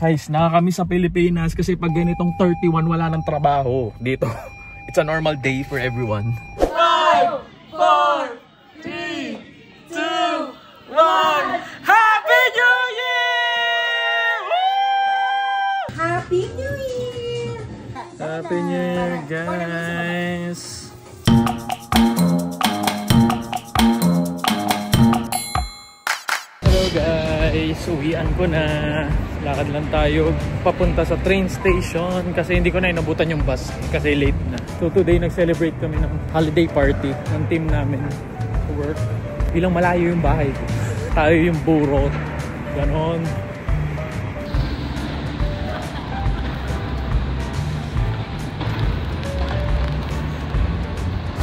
Guys, nakakami sa Pilipinas kasi pag ganitong 31 wala ng trabaho dito. It's a normal day for everyone. 5, 4, 3, 2, 1. Happy New Year! Woo! Happy New Year! Happy New Year, guys! Hello guys! Uwian ko na. Lakad lang tayo papunta sa train station kasi hindi ko na inabutan yung bus kasi late na. So today nag-celebrate kami ng holiday party ng team namin to work. Bilang malayo yung bahay ko. Tayo yung burot. Ganon.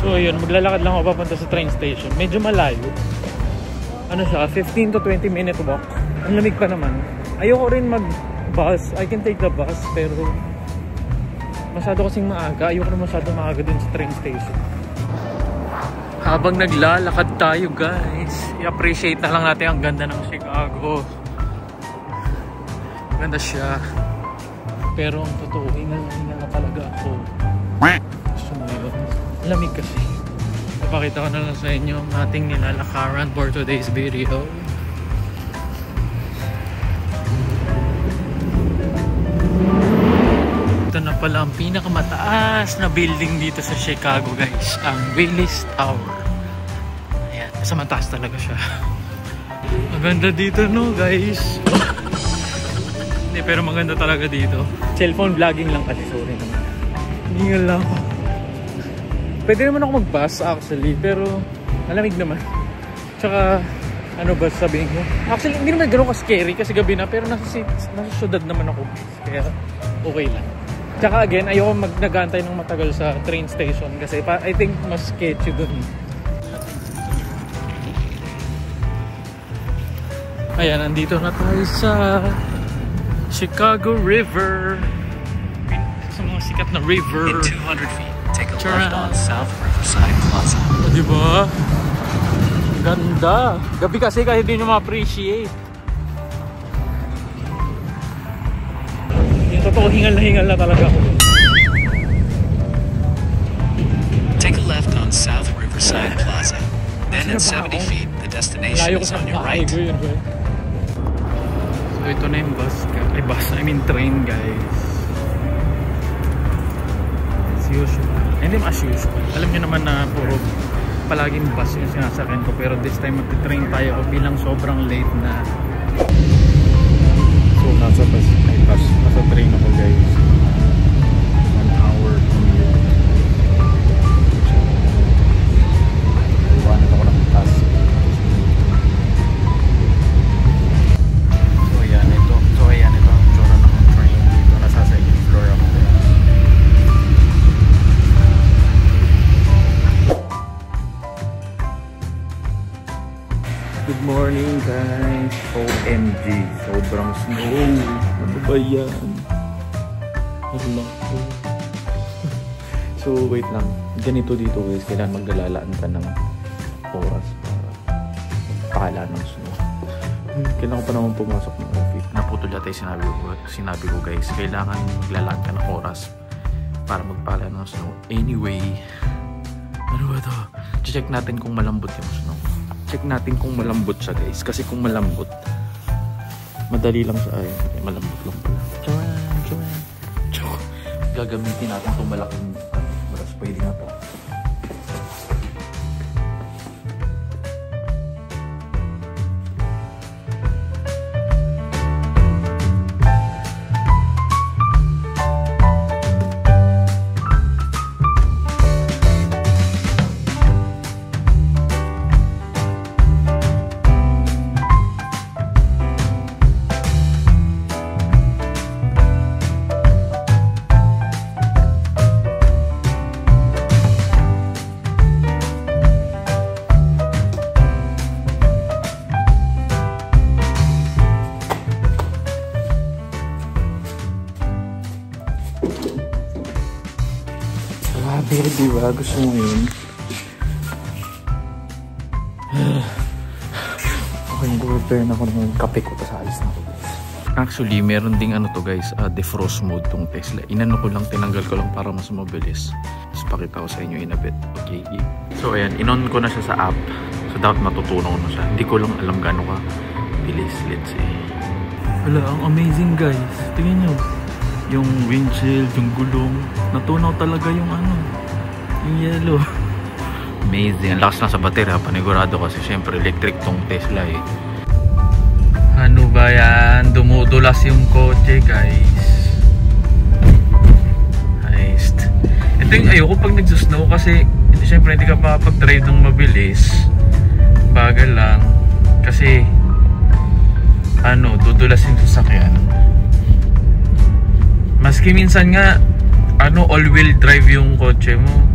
So yun, maglalakad lang ako papunta sa train station. Medyo malayo. Ano siya, 15 to 20 minute walk. Ang lamig pa naman. Ayoko rin mag-bus. I can take the bus pero masyado kasing maaga. Ayoko na masyado maaga dun sa train station. Habang naglalakad tayo guys, i-appreciate na lang natin ang ganda ng Chicago. Ganda siya. Pero ang totoo, hingal na talaga ako. Gusto mo yun? Lamig kasi. Ipakita ko na lang sa inyo ang ating nilalakaran for today's video. Ito na pala ang pinakamataas na building dito sa Chicago guys, ang Willis Tower. Ayan, sa mataas talaga siya. Maganda dito no guys. Hindi, pero maganda talaga dito. Cellphone vlogging lang kasi, sorry naman. Hindi nga lang ako. Pwede naman ako mag-bus actually, pero malamig naman. Tsaka, ano ba sabihin ko? Actually, hindi naman gano'n ka-scary kasi gabi na, pero nasa syudad naman ako. Kaya, okay lang. Tsaka again, ayoko nag-aantay ng matagal sa train station kasi I think mas sketchy dun. Ayan, nandito na tayo sa Chicago River. Sa mga sikat na river. In 200 feet, take a left on South Riverside Plaza. O, diba? Ganda. Gabi kasi hindi nyo ma-appreciate. Yung totoo, hingal na talaga ako. Take a left on South Riverside Plaza. Then at 70 feet, the destination is on your right. So ito na yung bus. I mean train guys. As usual. Hindi as usual. Alam nyo naman na puro palaging bus yung sinasakyan ko. Pero this time magti-train tayo bilang sobrang late na. So nasa train ako guys. 1 hour commute. Iwanan ako ng task. So ayan ito ang tsura ng train dito. Nasa second floor ako. Good morning guys. OMG, sobrang snow. Ano ba yan? Wala ko. So wait lang. Ganito dito guys, kailangan maglalalaan ka ng oras para pakala ng snow. Kailangan ko pa naman pumasok ng office. Naputol yata yung sinabi ko guys. Kailangan maglalaan ka ng oras para magpala ng snow. Anyway, ano ba to? Check natin kung malambot yung snow. Check natin kung malambot siya guys. Kasi kung malambot, madali lang siya. Ay, malambot lang pala. Gagamitin natin itong malaking brush. Pwede na to. Grabe, diba? Gusto mo yun? Okay, mag-prepare na ako ng kape ko. Tapos alis na ako. Actually, meron ding ano to guys, defrost mode tong Tesla. Inano ko lang, tinanggal ko lang para mas mabilis. Tapos pakita ko sa inyo in a bit. Okay. So ayan, inon ko na siya sa app. So dapat matutunan ko na siya. Hindi ko lang alam gaano ka bilis. Let's see. Wala, ang amazing guys. Tingnan nyo. Yung windshield, yung gulong. Natunaw talaga yung ano. Yung yellow. Amazing. Ang lakas na sa baterya. Panigurado kasi syempre electric tong Tesla eh. Ano ba yan? Dumudulas yung kotse guys. Ayos. Ito yung ayoko pag nagsusnow kasi syempre hindi ka makapag-drive ng mabilis. Bagal lang. Kasi ano, dudulas yung sasakyan. Maski minsan nga ano, all-wheel drive yung kotse mo,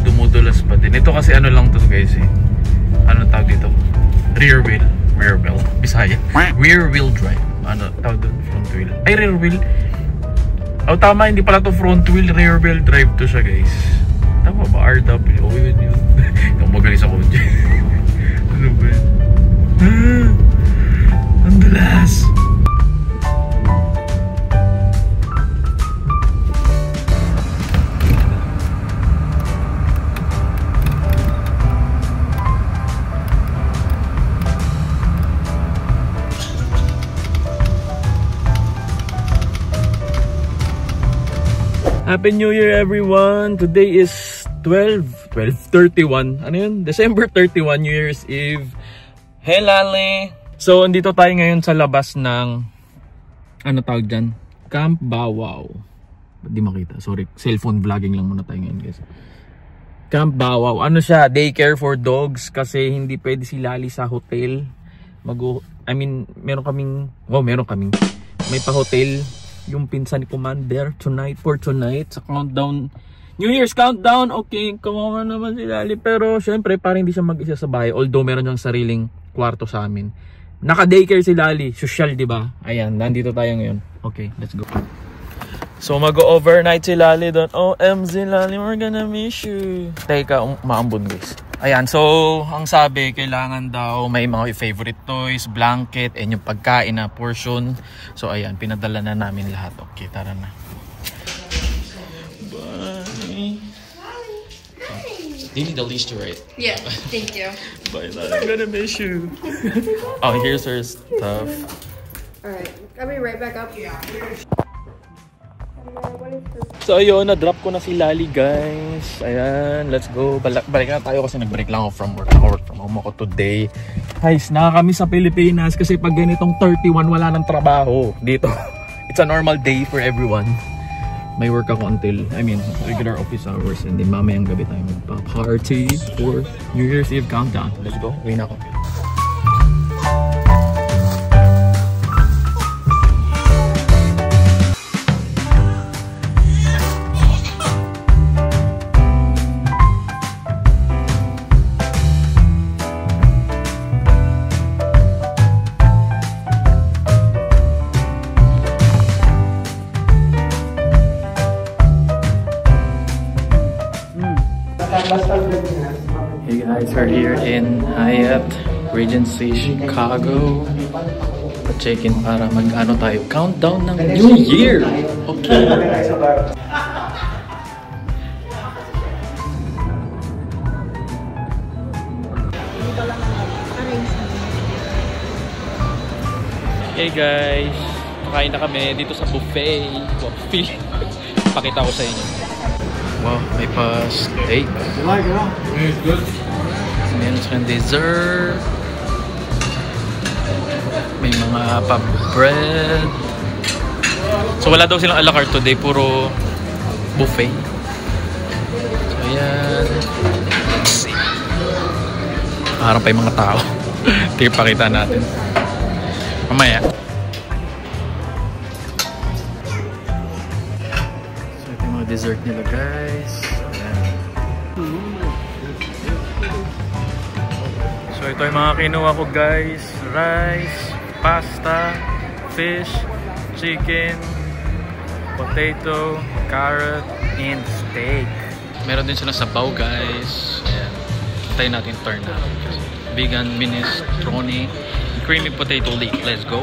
dumudulas pa din. Ito kasi ano lang to guys eh. Ano tawag dito? Rear wheel. Bisaya. Rear wheel drive. Ano tawag doon? Front wheel. Ay, rear wheel. Oh, tama. Hindi pala to front wheel. Rear wheel drive to siya, guys. Tama ba? RW. Oh, yun. Ikaw magaling sa kotse. Ano ba yun? Ang dulas. Happy New Year everyone! Today is 12/31. Ano yun? December 31, New Year's Eve. Hey Lale! So, andito tayo ngayon sa labas ng ano tawag dyan? Camp Bawaw. Di makita. Sorry. Cellphone vlogging lang muna tayo ngayon guys. Camp Bawaw. Ano siya? Daycare for dogs kasi hindi pwede si Lali sa hotel. Meron kaming may pa-hotel. Yung pinsan ni Commander for tonight sa countdown, New Year's countdown. Okay, kawawa naman si Lali, pero syempre parang hindi siya mag-isa sa bahay, although meron siyang sariling kwarto sa amin. Naka-daycare si Lali, social, di ba? Ayan, nandito tayo ngayon. Okay, let's go. So mag-overnight si Lali doon. OMG Lali, we're gonna miss you. Teka, maambon guys. Ayan, so ang sabi, kailangan daw may mga favorite toys, blanket, and yung pagkain na portion. So ayan, pinadala na namin lahat. Okay, tara na. Bye. You need the leash to ride. Yeah, thank you. Bye, I'm gonna miss you. Oh, here's her stuff. Alright, I'll be right back up. Yeah. So ayun, na-drop ko na si Lali guys. Ayan, let's go. Balik na tayo kasi nag-break lang ako from work. Naka-work from home ako today. Guys, nakakamiss sa Pilipinas kasi pag ganitong 31 wala ng trabaho dito. It's a normal day for everyone. May work ako until, regular office hours, and then mamayang gabi tayo magpa-party for New Year's Eve countdown. Let's go. Uwi na ako. Hey guys, we're here in Hyatt Regency Chicago. Pa-check-in para mag-ano tayo, countdown ng New Year. Okay. Hey guys, kakain na kami dito sa buffet. Pakita ko sa inyo. Wow, may pa-steak. Meron siyang dessert. May mga pa-bread. So wala daw silang a la carte today, puro buffet. So ayan. Let's see. Harap pa yung mga tao. Tingnan, pakita natin mamaya. So ito yung mga dessert nila guys. Ayan. So ito yung mga kinuha ko guys. Rice, pasta, fish, chicken, potato, carrot, and steak. Meron din sila sabaw guys. Ayan. Tayo natin turn na. Vegan minestrone, creamy potato leek. Let's go.